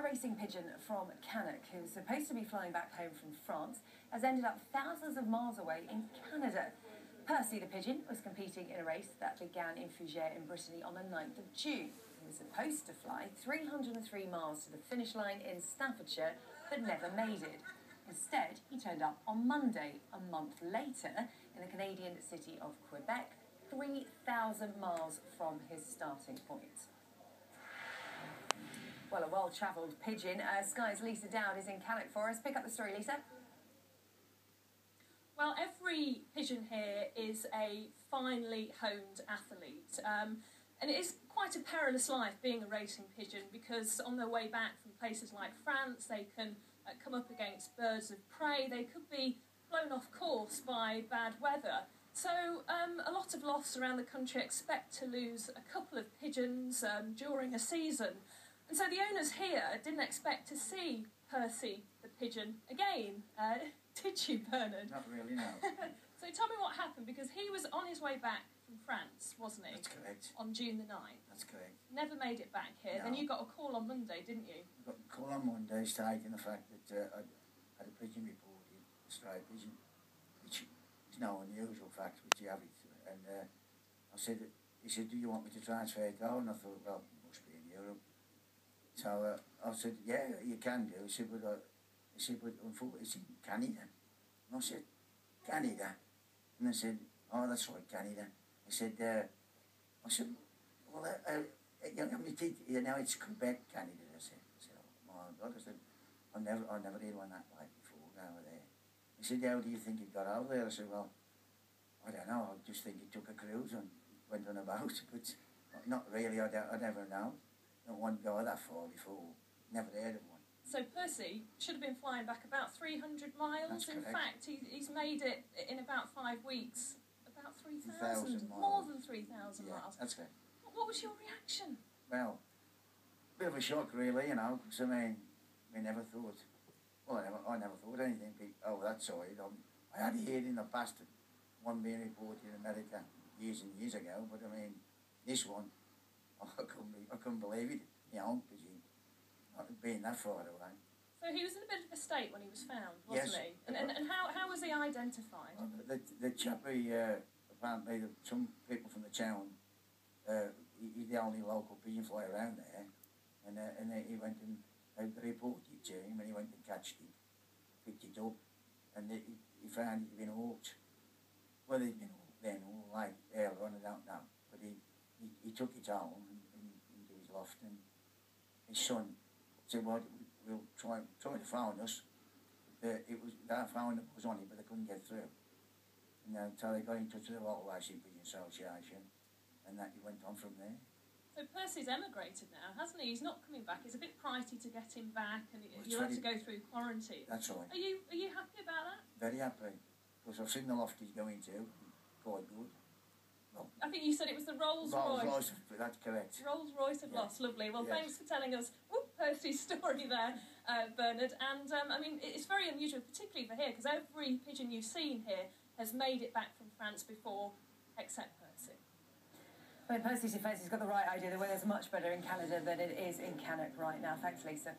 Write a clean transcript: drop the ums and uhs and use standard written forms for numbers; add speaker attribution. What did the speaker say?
Speaker 1: racing pigeon from Cannock, who's supposed to be flying back home from France, has ended up thousands of miles away in Canada. Percy the Pigeon was competing in a race that began in Fougères in Brittany on the 9th of June. He was supposed to fly 303 miles to the finish line in Staffordshire, but never made it. Instead, he turned up on Monday, a month later, in the Canadian city of Quebec, 3,000 miles from his starting point. Well, a well-travelled pigeon. Sky's Lisa Dowd is in Cannock for us. Pick up the story, Lisa.
Speaker 2: Well, every pigeon here is a finely honed athlete. And it is quite a perilous life being a racing pigeon, because on their way back from places like France, they can come up against birds of prey. They could be blown off course by bad weather. So a lot of lofts around the country expect to lose a couple of pigeons during a season. And so the owners here didn't expect to see Percy the Pigeon again. Did you, Bernard?
Speaker 3: Not really, no.
Speaker 2: So tell me what happened, because he was on his way back from France, wasn't he?
Speaker 3: That's correct.
Speaker 2: On June the 9th.
Speaker 3: That's correct.
Speaker 2: Never made it back here.
Speaker 3: No.
Speaker 2: Then you got a call on Monday, didn't you?
Speaker 3: I got a call on Monday stating the fact that I had a pigeon reported, a stray pigeon, which is no unusual fact, which you have it. And I said, he said, do you want me to transfer it down? And I thought, well, it must be in Europe. So I said, yeah, you can do. He said, but unfortunately, it's in Canada. And I said, Canada? And I said, oh, that's right, Canada. I said, well, you know, it's Quebec, Canada. I said, oh my God. I said, I never heard one that way before, over there. He said, how do you think it got over there? I said, well, I don't know. I just think it took a cruise and went on about, but not really. I never know. Not one guy that far before. Never heard of one.
Speaker 2: So Percy should have been flying back about 300 miles.
Speaker 3: That's
Speaker 2: in
Speaker 3: correct.
Speaker 2: fact, he's made it in about 5 weeks. About
Speaker 3: 3,000
Speaker 2: 3,000,
Speaker 3: miles.
Speaker 2: more than 3,000 miles.
Speaker 3: That's correct.
Speaker 2: What was your reaction?
Speaker 3: Well, a bit of a shock, really, you know, because I mean, we never thought, well, I never thought anything over that side. I had heard in the past one being reported in America years and years ago, but I mean, this one, I couldn't believe it, you know, because being that far away.
Speaker 2: So he was in a bit of a state when he was found, wasn't
Speaker 3: Yes.
Speaker 2: he? And how was he identified?
Speaker 3: Well, the chap, apparently, some people from the town, he's the only local pigeon fly around there, and he went and they reported it to him, and he went and catched it, picked it up, and he found it had been hawked. Whether it had been hawked then or like earlier on, I don't know, but he took it home into his loft, and his son said, well, we'll try to phone us. They found it was on it, but they couldn't get through. And so they got in touch with the local Racing Pigeon Association, and that he went on from there.
Speaker 2: So Percy's emigrated now, hasn't he? He's not coming back. It's a bit pricey to get him back, and you'll have to go through quarantine.
Speaker 3: That's right.
Speaker 2: Are you happy about that?
Speaker 3: Very happy, because I've seen the loft he's going to, quite good. Well,
Speaker 2: I think you said it was the Rolls-Royce.
Speaker 3: That's correct.
Speaker 2: Rolls-Royce of loss, lovely. Well,
Speaker 3: yes.
Speaker 2: Thanks for telling us Percy's story there, Bernard. And, I mean, it's very unusual, particularly for here, because every pigeon you've seen here has made it back from France before, except Percy.
Speaker 1: Well, Percy's defence has got the right idea. The weather's much better in Canada than it is in Cannock right now. Thanks, Lisa.